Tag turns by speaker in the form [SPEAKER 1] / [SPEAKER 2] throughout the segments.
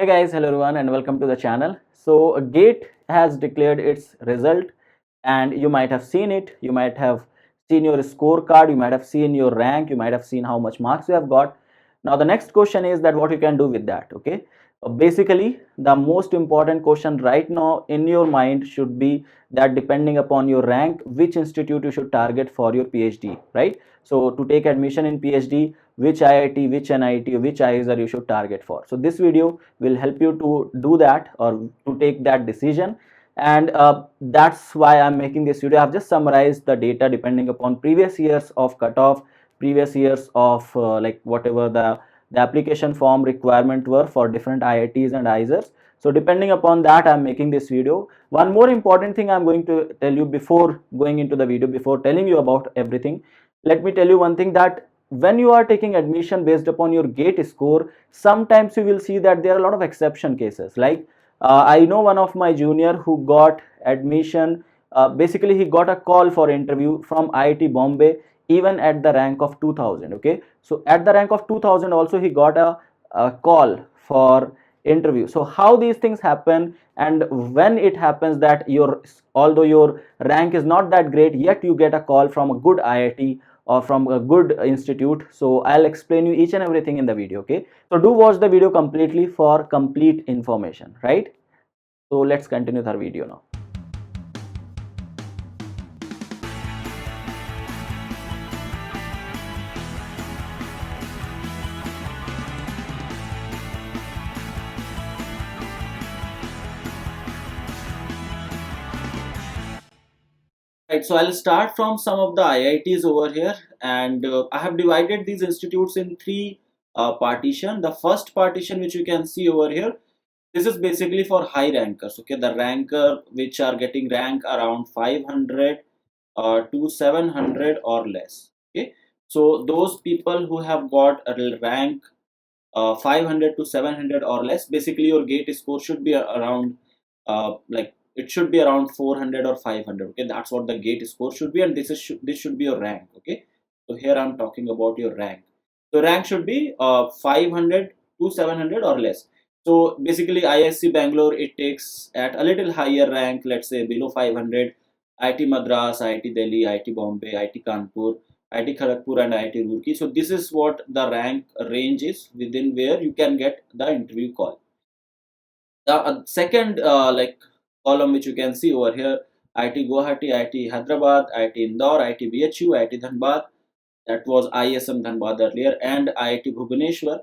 [SPEAKER 1] Hey guys, hello everyone, and welcome to the channel. So, GATE has declared its result, and you might have seen it. You might have seen your scorecard, you might have seen your rank, you might have seen how much marks you have got. Now, the next question is that what you can do with that. Okay, basically, the most important question right now in your mind should be that depending upon your rank, which institute you should target for your PhD, right? So, to take admission in PhD, which IIT, which NIT, which IISER you should target for. So, this video will help you to do that or to take that decision, and that's why I'm making this video. I've just summarized the data depending upon previous years of cutoff, previous years of like whatever the application form requirement were for different IITs and IISERs. So depending upon that, I'm making this video. One more important thing I'm going to tell you before going into the video, before telling you about everything, let me tell you one thing, that when you are taking admission based upon your GATE score, sometimes you will see that there are a lot of exception cases. Like I know one of my junior who got admission. Basically, he got a call for interview from IIT Bombay, even at the rank of 2000. Okay, so at the rank of 2000, also he got a call for interview. So how these things happen, and when it happens that your, although your rank is not that great, yet you get a call from a good IIT or from a good institute. So I'll explain you each and everything in the video. Okay, so do watch the video completely for complete information, right? So let's continue with our video now. Right, so I'll start from some of the IITs over here, and I have divided these institutes in three partition. The first partition, which you can see over here, this is basically for high rankers. Okay, the ranker which are getting rank around 500 to 700 or less. Okay, so those people who have got a rank 500 to 700 or less, basically your GATE score should be around like it should be around 400 or 500. Okay, that's what the GATE score should be, and this should be your rank. Okay, so here I'm talking about your rank. So rank should be 500 to 700 or less. So basically ISC Bangalore, it takes at a little higher rank, let's say below 500. IIT Madras, IIT Delhi, IIT Bombay, IIT Kanpur, IIT Kharagpur and IIT Roorkee. So this is what the rank range is within where you can get the interview call. The second like column which you can see over here, IIT Guwahati, IIT Hyderabad, IIT Indore, IIT BHU, IIT Dhanbad, that was ISM Dhanbad earlier, and IIT Bhubaneswar.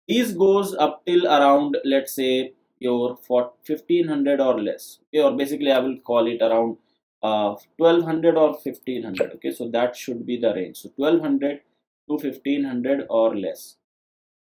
[SPEAKER 1] These goes up till around, let's say, your 1500 or less. Okay, or basically I will call it around 1200 or 1500. Okay, so that should be the range. So 1200 to 1500 or less.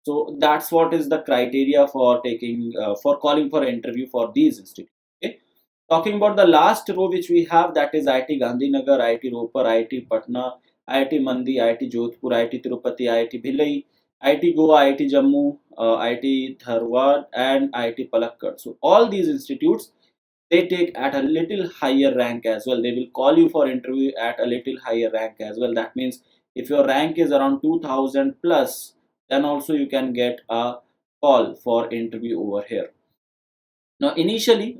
[SPEAKER 1] So that's what is the criteria for taking for calling for interview for these institutes. Okay, talking about the last row which we have, that is IIT Gandhinagar, IIT Ropar, IIT Patna, IIT Mandi, IIT Jodhpur, IIT Tirupati, IIT Bhilai, IIT Goa, IIT Jammu, IIT Dharwad, and IIT Palakkad. So all these institutes, they take at a little higher rank as well. They will call you for interview at a little higher rank as well. That means if your rank is around 2000 plus, then also you can get a call for interview over here. Now initially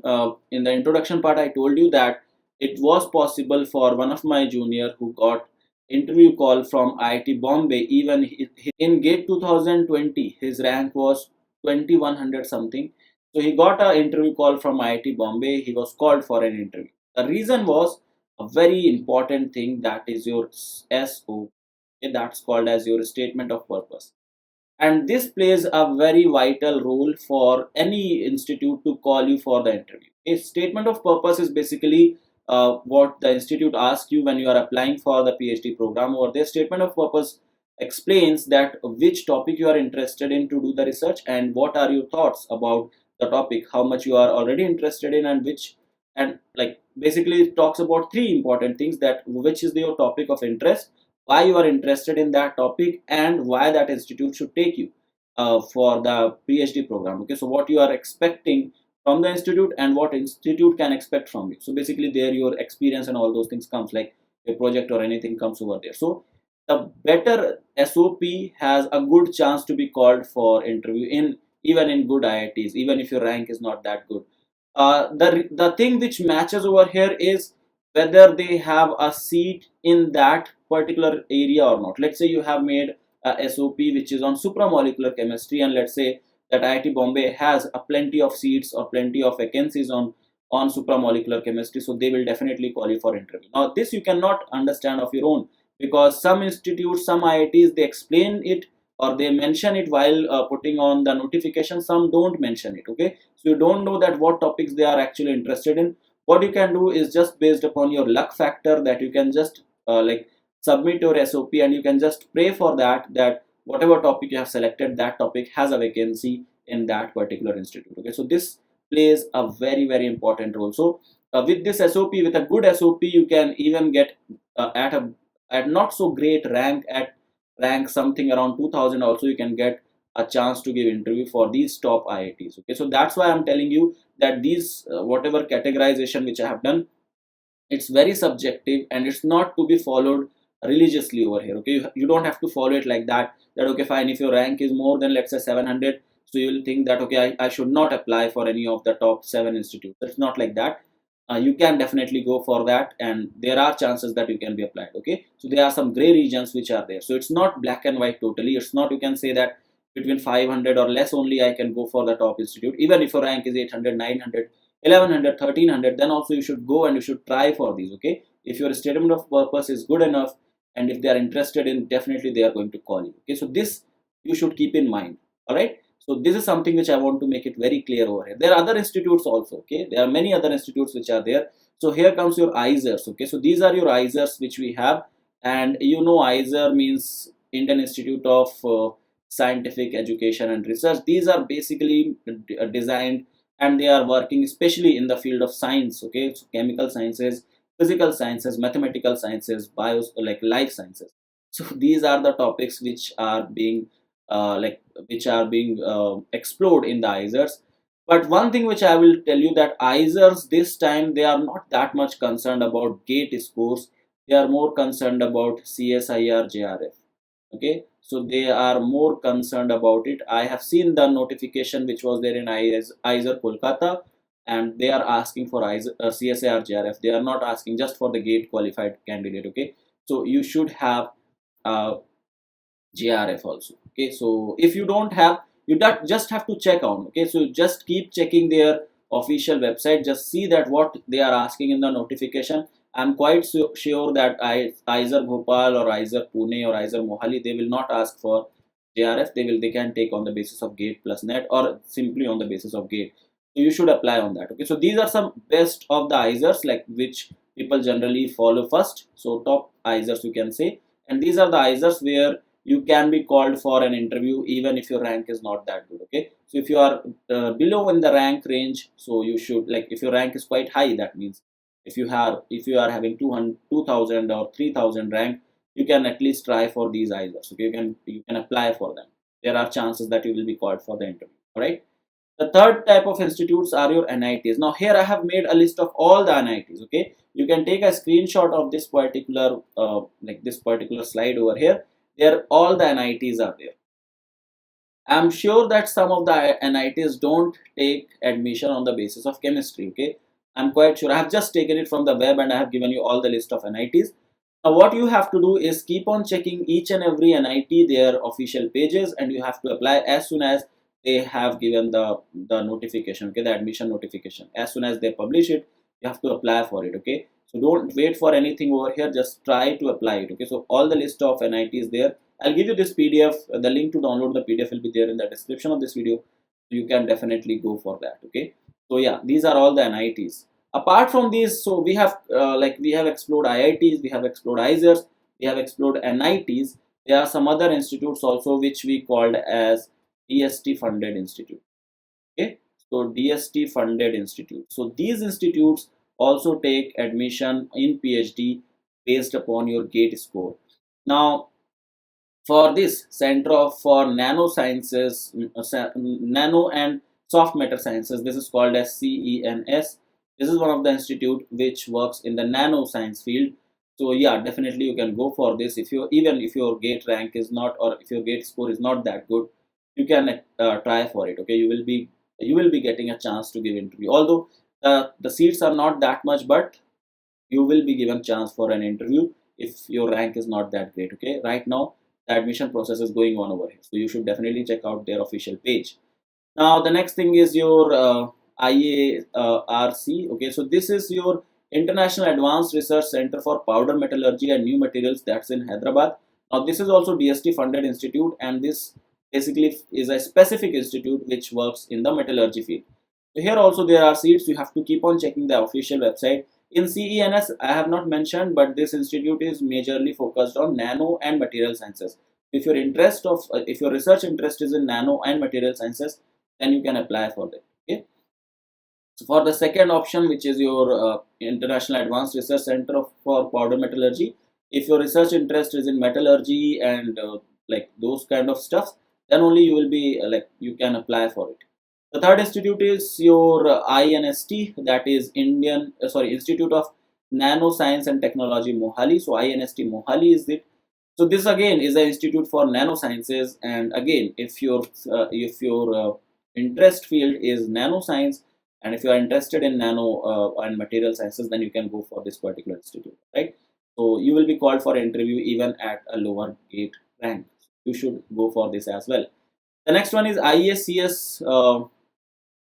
[SPEAKER 1] in the introduction part, I told you that it was possible for one of my junior who got interview call from IIT Bombay. Even in GATE 2020 his rank was 2100 something. So he got an interview call from IIT Bombay. He was called for an interview. The reason was a very important thing, that is your SO. Okay, that's called as your statement of purpose, and this plays a very vital role for any institute to call you for the interview. A statement of purpose is basically what the institute asks you when you are applying for the PhD program, or their statement of purpose explains that which topic you are interested in to do the research, and what are your thoughts about the topic, how much you are already interested in, and which, and like basically it talks about three important things, that which is your topic of interest, why you are interested in that topic, and why that institute should take you for the PhD program. Okay, so what you are expecting from the institute and what institute can expect from you. So basically there your experience and all those things comes, like a project or anything comes over there. So the better SOP has a good chance to be called for interview in even in good IITs, even if your rank is not that good. The thing which matches over here is whether they have a seat in that particular area or not. Let's say you have made a SOP which is on supramolecular chemistry, and let's say that IIT Bombay has a plenty of seats or plenty of vacancies on supramolecular chemistry, so they will definitely call you for interview. Now this you cannot understand of your own, because some institutes, some IITs, they explain it or they mention it while putting on the notification. Some don't mention it. Okay, so you don't know that what topics they are actually interested in. What you can do is just based upon your luck factor, that you can just like submit your SOP, and you can just pray for that whatever topic you have selected, that topic has a vacancy in that particular institute. Okay, so this plays a very important role. So with this SOP, with a good SOP, you can even get at not so great rank, at rank something around 2000 also, you can get a chance to give interview for these top IITs. Okay, so that's why I'm telling you that these whatever categorization which I have done, it's very subjective and it's not to be followed religiously over here. Okay, you don't have to follow it like that okay fine, if your rank is more than let's say 700, so you will think that okay, I should not apply for any of the top 7 institutes. It's not like that. You can definitely go for that, and there are chances that you can be applied. Okay, so there are some gray regions which are there, so it's not black and white totally. It's not you can say that between 500 or less only I can go for the top institute. Even if your rank is 800, 900, 1100, 1300, then also you should go and you should try for these. Okay, if your statement of purpose is good enough and if they are interested in, definitely they are going to call you. Okay, so this you should keep in mind. All right, so this is something which I want to make it very clear over here. There are other institutes also. Okay, there are many other institutes which are there. So here comes your IISERs. Okay, so these are your IISERs which we have, and you know IISER means Indian Institute of Scientific Education and Research. These are basically designed, and they are working especially in the field of science. Okay, so chemical sciences, physical sciences, mathematical sciences, bios, like life sciences. So these are the topics which are being explored in the IISERs. But one thing which I will tell you, that IISERs this time, they are not that much concerned about GATE scores. They are more concerned about CSIR JRF. Okay, so they are more concerned about it. I have seen the notification which was there in IISER Kolkata, and they are asking for CSIR JRF. They are not asking just for the GATE qualified candidate. Okay, so you should have JRF also. Okay, so if you don't have, you just have to check on. Okay, so just keep checking their official website, just see that what they are asking in the notification. I'm quite sure that IISER Bhopal or IISER Pune or IISER Mohali, they will not ask for JRF. They can take on the basis of GATE plus NET, or simply on the basis of GATE. So you should apply on that. Okay, so these are some best of the IISERs, like which people generally follow first. So top IISERs you can say, and these are the IISERs where you can be called for an interview even if your rank is not that good. Okay, so if you are below in the rank range, so you should, like, if your rank is quite high, that means if you are having 200, 2000 or 3000 rank, you can at least try for these IISERs. Okay, you can apply for them. There are chances that you will be called for the interview. All right, the third type of institutes are your NITs. Now here I have made a list of all the NITs. Okay, you can take a screenshot of this particular this particular slide over here. There all the NITs are there. I'm sure that some of the NITs don't take admission on the basis of chemistry. Okay, I'm quite sure. I have just taken it from the web and I have given you all the list of NITs. Now what you have to do is keep on checking each and every NIT, their official pages, and you have to apply as soon as they have given the notification. Okay, the admission notification. As soon as they publish it, you have to apply for it. Okay, so don't wait for anything over here. Just try to apply it. Okay, so all the list of NITs there. I'll give you this PDF. The link to download the PDF will be there in the description of this video. You can definitely go for that. Okay, so yeah, these are all the NITs. Apart from these, so we have we have explored IITs, we have explored IISERs, we have explored NITs. There are some other institutes also which we called as DST funded institute. Okay, so DST funded institute. So these institutes also take admission in PhD based upon your GATE score. Now for this Center for Nanosciences, Nano and Soft Matter Sciences, this is called as CENS. This is one of the institute which works in the nanoscience field. So yeah, definitely you can go for this. If you, even if your GATE rank is not, or if your GATE score is not that good, you can try for it. Okay, you will be getting a chance to give interview, although the seats are not that much, but you will be given chance for an interview if your rank is not that great. Okay, right now the admission process is going on over here, so you should definitely check out their official page. Now the next thing is your IARC. Okay, so this is your International Advanced Research Center for Powder Metallurgy and New Materials, that's in Hyderabad. Now this is also DST funded institute, and this basically is a specific institute which works in the metallurgy field. So here also there are seats. You have to keep on checking the official website. In CENS I have not mentioned, but this institute is majorly focused on nano and material sciences. If your research interest is in nano and material sciences, then you can apply for that. Okay, so for the second option, which is your International Advanced Research Center for Powder Metallurgy, if your research interest is in metallurgy and like those kind of stuff, then only you will be you can apply for it. The third institute is your INST, that is Institute of Nanoscience and Technology, Mohali. So INST Mohali is it. So this again is an institute for nanosciences, and again, if your interest field is nanoscience, and if you are interested in nano and material sciences, then you can go for this particular institute, right? So you will be called for interview even at a lower gate rank. You should go for this as well. The next one is IACS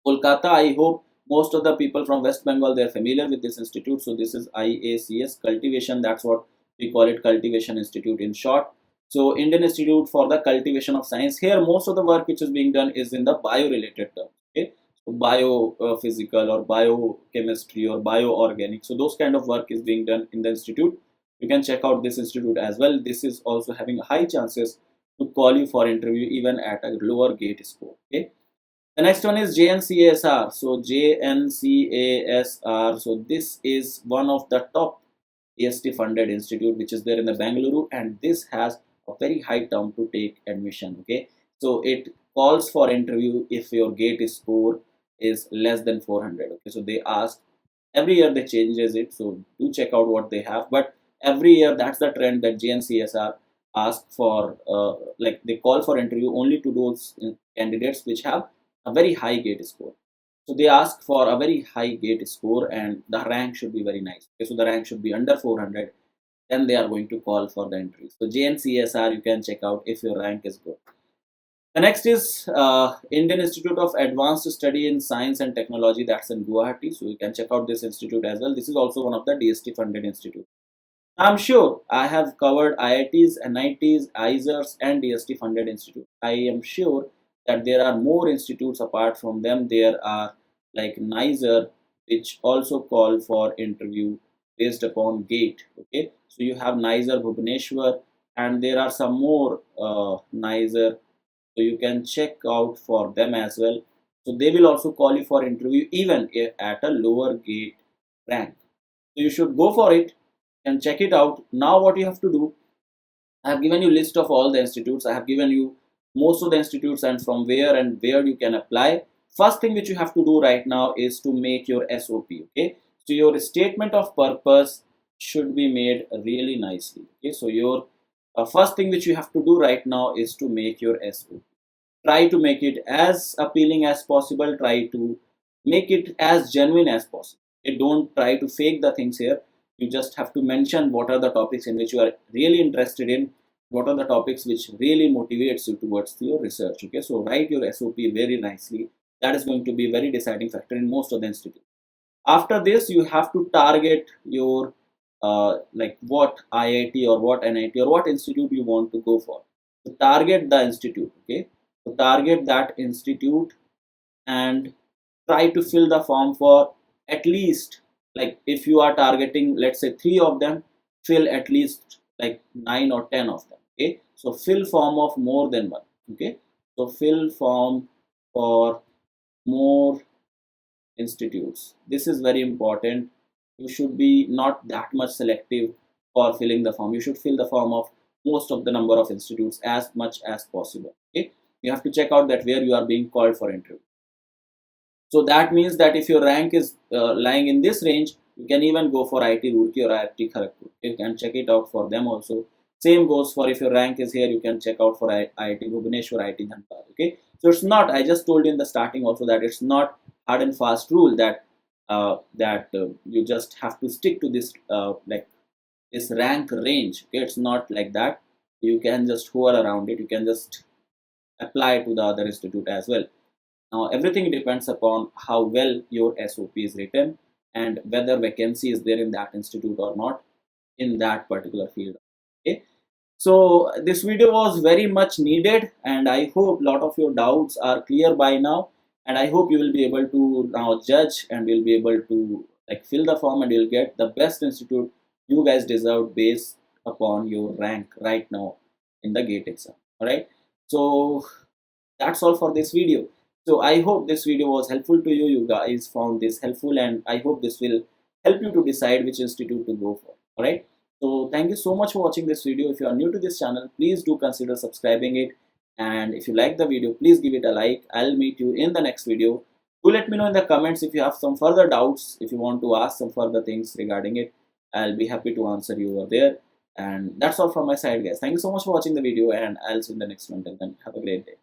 [SPEAKER 1] Kolkata. I hope most of the people from West Bengal, they are familiar with this institute. So this is IACS Cultivation. That's what we call it, Cultivation Institute in short. So Indian Institute for the Cultivation of Science. Here most of the work which is being done is in the bio-related terms. Okay, so biophysical or biochemistry or bioorganic. So those kind of work is being done in the institute. You can check out this institute as well. This is also having high chances to call you for interview even at a lower gate score. Okay. The next one is JNCASR. So JNCASR. So this is one of the top DST funded institute which is there in the Bangalore, and this has a very high term to take admission. Okay, so it calls for interview if your gate score is less than 400. Okay, so they ask every year, they changes it, so do check out what they have, but every year that's the trend that JNCSR ask for they call for interview only to those candidates which have a very high gate score. So they ask for a very high gate score, and the rank should be very nice. Okay, so the rank should be under 400, then they are going to call for the interview. So JNCSR, you can check out if your rank is good. The next is Indian Institute of Advanced Study in Science and Technology, that's in Guwahati. So you can check out this institute as well. This is also one of the DST funded institute. I'm sure I have covered IITs, NITs, ISERs and DST funded institute. I am sure that there are more institutes apart from them. There are like NISER, which also call for interview based upon GATE. Okay, so you have NISER Bhubaneswar, and there are some more NISER, so you can check out for them as well. So they will also call you for interview even at a lower gate rank. So you should go for it and check it out. Now what you have to do, I have given you list of all the institutes. I have given you most of the institutes and from where you can apply. First thing which you have to do right now is to make your SOP. Okay, so your statement of purpose should be made really nicely. Okay, so your first thing which you have to do right now is to make your SOP. Try to make it as appealing as possible. Try to make it as genuine as possible. Okay, don't try to fake the things here. You just have to mention what are the topics in which you are really interested in, what are the topics which really motivates you towards your research. Okay, so write your SOP very nicely. That is going to be a very deciding factor in most of the institutes. After this, you have to target your like what IIT or what NIT or what institute you want to go for. So target the institute. Okay, so target that institute and try to fill the form for at least, like if you are targeting let's say 3 of them, fill at least like 9 or 10 of them. Okay, so fill form of more than one. Okay, so fill form for more institutes. This is very important. You should be not that much selective for filling the form. You should fill the form of most of the number of institutes as much as possible. Okay, you have to check out that where you are being called for interview. So that means that if your rank is lying in this range, you can even go for IIT Roorkee or IIT Kharagpur. You can check it out for them also. Same goes for if your rank is here, you can check out for IIT Bhubaneswar, IIT Dhanbad. Okay, so it's not. I just told you in the starting also that it's not hard and fast rule that you just have to stick to this like this rank range. Okay, it's not like that. You can just hover around it. You can just apply to the other institute as well. Now everything depends upon how well your SOP is written and whether vacancy is there in that institute or not in that particular field. Okay, so this video was very much needed, and I hope a lot of your doubts are clear by now, and I hope you will be able to now judge and will be able to like fill the form and you'll get the best institute you guys deserve based upon your rank right now in the GATE exam. All right, so that's all for this video. So I hope this video was helpful to you. You guys found this helpful, and I hope this will help you to decide which institute to go for. All right, so thank you so much for watching this video. If you are new to this channel, please do consider subscribing it, and if you like the video, please give it a like. I'll meet you in the next video. Do let me know in the comments if you have some further doubts, if you want to ask some further things regarding it. I'll be happy to answer you over there. And that's all from my side, guys. Thank you so much for watching the video, and I'll see you in the next one. Till then, have a great day.